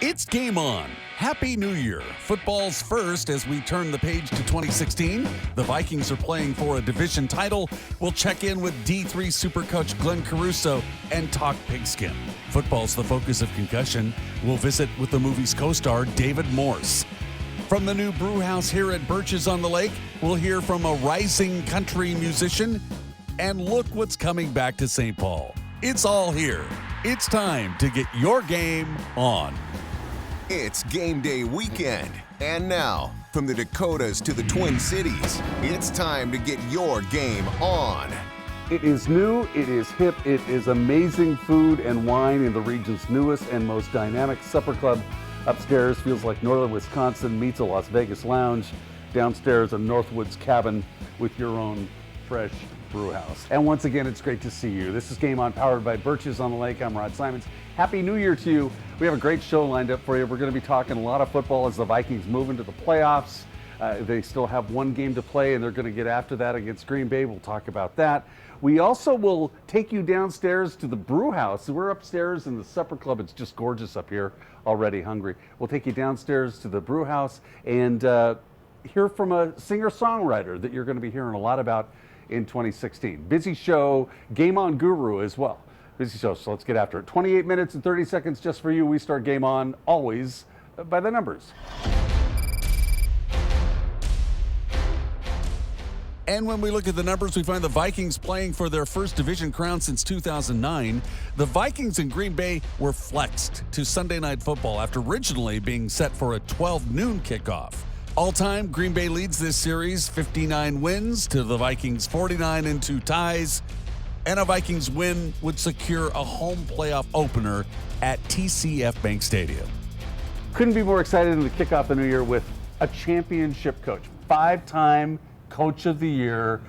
It's Game On. Happy New Year. Football's first as we turn the page to 2016. The Vikings are playing for a division title. We'll check in with D3 Supercoach Glenn Caruso and talk pigskin. Football's the focus of concussion. We'll visit with the movie's co-star David Morse. From the new brew house here at Birches on the Lake, we'll hear from a rising country musician. And look what's coming back to St. Paul. It's all here. It's time to get your game on. It's game day weekend. And now, from the Dakotas to the Twin Cities, it's time to get your game on. It is new, it is hip, it is amazing food and wine in the region's newest and most dynamic supper club. Upstairs feels like northern Wisconsin meets a Las Vegas lounge. Downstairs, a Northwoods cabin with your own fresh brew house. And once again, it's great to see you. This is Game On, powered by Birches on the Lake. I'm Rod Simons. Happy New Year to you. We have a great show lined up for you. We're going to be talking a lot of football as the Vikings move into the playoffs. They still have one game to play, and they're going to get after that against Green Bay. We'll talk about that. We also will take you downstairs to the brew house. We're upstairs in the supper club. It's just gorgeous up here, already hungry. We'll take you downstairs to the brew house and hear from a singer-songwriter that you're going to be hearing a lot about in 2016. Busy show, Game On guru as well. Busy show, so let's get after it. 28 minutes and 30 seconds just for you. We start Game On always by the numbers. And when we look at the numbers, we find the Vikings playing for their first division crown since 2009. The Vikings in Green Bay were flexed to Sunday Night Football after originally being set for a 12 noon kickoff. All-time, Green Bay leads this series, 59 wins to the Vikings 49 and 2 ties. And a Vikings win would secure a home playoff opener at TCF Bank Stadium. Couldn't be more excited than to kick off the new year with a championship coach. 5-time Coach of the Year.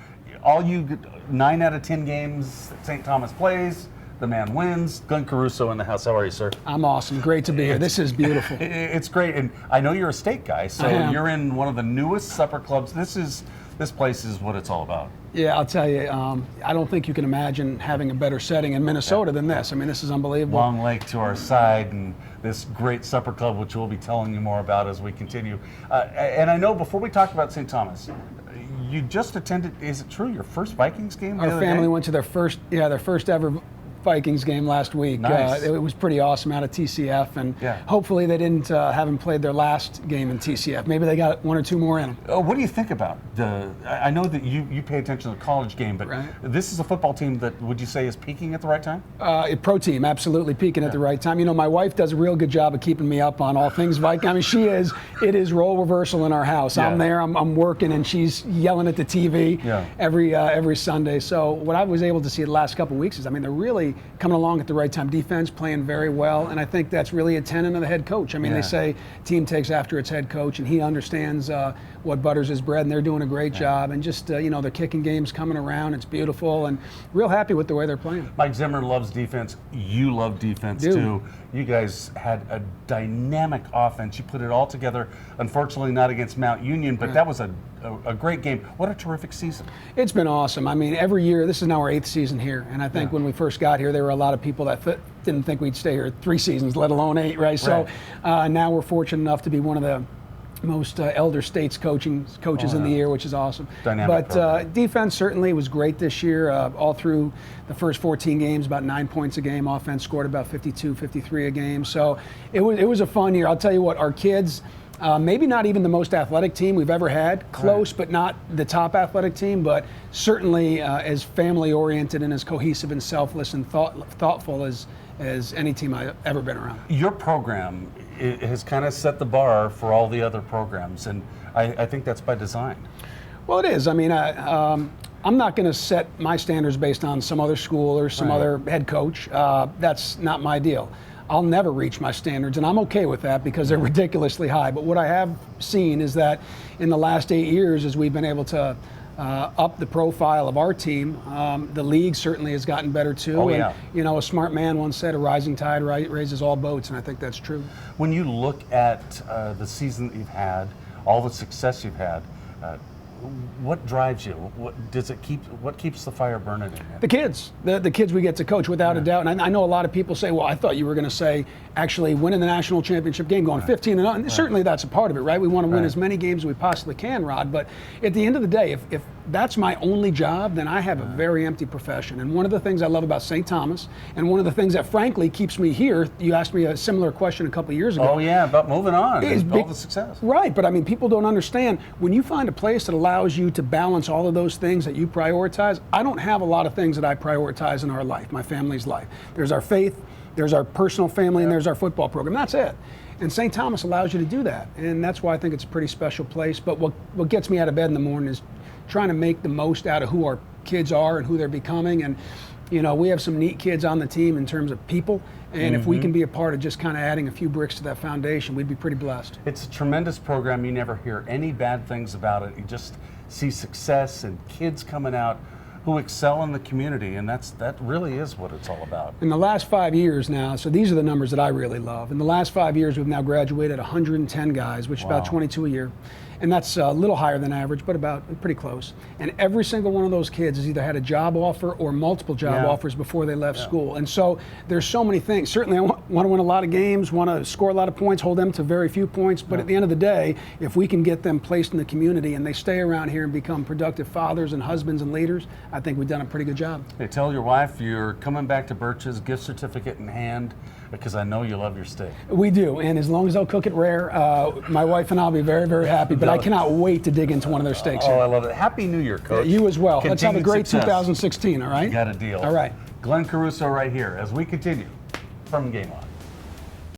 All you 9 out of 10 games that St. Thomas plays, the man wins. Glenn Caruso in the house. How are you, sir? I'm awesome. Great to be here. This is beautiful. It's great. And I know you're a state guy, so you're in one of the newest supper clubs. This place is what it's all about. Yeah, I'll tell you, I don't think you can imagine having a better setting in Minnesota than this. I mean, this is unbelievable. Long Lake to our side and this great supper club, which we'll be telling you more about as we continue. And I know before we talk about St. Thomas, you just attended, is it true, your first Vikings game? Our family went to their first ever Vikings game last week. Nice. It was pretty awesome out of TCF, and hopefully they didn't haven't played their last game in TCF. Maybe they got 1 or 2 more in them. Oh, what do you think about I know that you pay attention to the college game, but this is a football team that, would you say, is peaking at the right time? Pro team, absolutely peaking at the right time. You know, my wife does a real good job of keeping me up on all things Viking. I mean, it is role reversal in our house. I'm there, I'm working, and she's yelling at the TV every Sunday. So what I was able to see the last couple of weeks is, I mean, they're really coming along at the right time. Defense playing very well, and I think that's really a tenet of the head coach. I mean, they say team takes after its head coach, and he understands what butters his bread, and they're doing a great job. And just, their kicking game's coming around. It's beautiful, and real happy with the way they're playing. Mike Zimmer loves defense. You love defense, too. You guys had a dynamic offense. You put it all together. Unfortunately, not against Mount Union, but that was a great game. What a terrific season. It's been awesome. I mean, every year, this is now our 8th season here, and I think when we first got here, there were a lot of people that didn't think we'd stay here 3 seasons, let alone 8, right? So now we're fortunate enough to be one of the most elder states coaches in the year, which is awesome. But defense certainly was great this year. All through the first 14 games, about 9 points a game. Offense scored about 52, 53 a game. So it was a fun year. I'll tell you what, our kids, maybe not even the most athletic team we've ever had, close, but not the top athletic team, but certainly as family-oriented and as cohesive and selfless and thoughtful as any team I've ever been around. Your program has kind of set the bar for all the other programs, and I think that's by design. Well, it is. I mean, I'm not going to set my standards based on some other school or some other head coach. That's not my deal. I'll never reach my standards, and I'm okay with that because they're ridiculously high. But what I have seen is that in the last 8 years, as we've been able to up the profile of our team, the league certainly has gotten better too. And, a smart man once said, a rising tide raises all boats, and I think that's true. When you look at the season that you've had, all the success you've had, what drives you? What keeps the fire burning in you? The kids, the kids we get to coach, without a doubt. And I know a lot of people say, well, I thought you were going to say actually winning the national championship game, going 15-0. And certainly that's a part of it, right? We want to win as many games as we possibly can, Rod. But at the end of the day, if that's my only job, then I have a very empty profession. And one of the things I love about St. Thomas, and one of the things that frankly keeps me here, you asked me a similar question a couple of years ago. Oh yeah, about moving on, all the success. Right, but I mean, people don't understand, when you find a place that allows you to balance all of those things that you prioritize, I don't have a lot of things that I prioritize in our life, my family's life. There's our faith, there's our personal family, and there's our football program. That's it. And St. Thomas allows you to do that. And that's why I think it's a pretty special place. But what gets me out of bed in the morning is trying to make the most out of who our kids are and who they're becoming. And, you know, we have some neat kids on the team in terms of people. And if we can be a part of just kind of adding a few bricks to that foundation, we'd be pretty blessed. It's a tremendous program. You never hear any bad things about it. You just see success and kids coming out who excel in the community, and that really is what it's all about. In the last 5 years now, so these are the numbers that I really love. In the last 5 years, we've now graduated 110 guys, which is about 22 a year. And that's a little higher than average, but about pretty close. And every single one of those kids has either had a job offer or multiple job offers before they left school. And so there's so many things. Certainly I want to win a lot of games, want to score a lot of points, hold them to very few points. But at the end of the day, if we can get them placed in the community and they stay around here and become productive fathers and husbands and leaders, I think we've done a pretty good job. Hey, tell your wife you're coming back to Birch's, gift certificate in hand, because I know you love your steak. We do, and as long as they'll cook it rare, my wife and I'll be very, very happy. But I cannot wait to dig into one of their steaks. Oh, I love it. Happy New Year, Coach. You as well. Let's have a Continued great success. 2016, all right? You got a deal. All right. Glenn Caruso right here as we continue from Game On.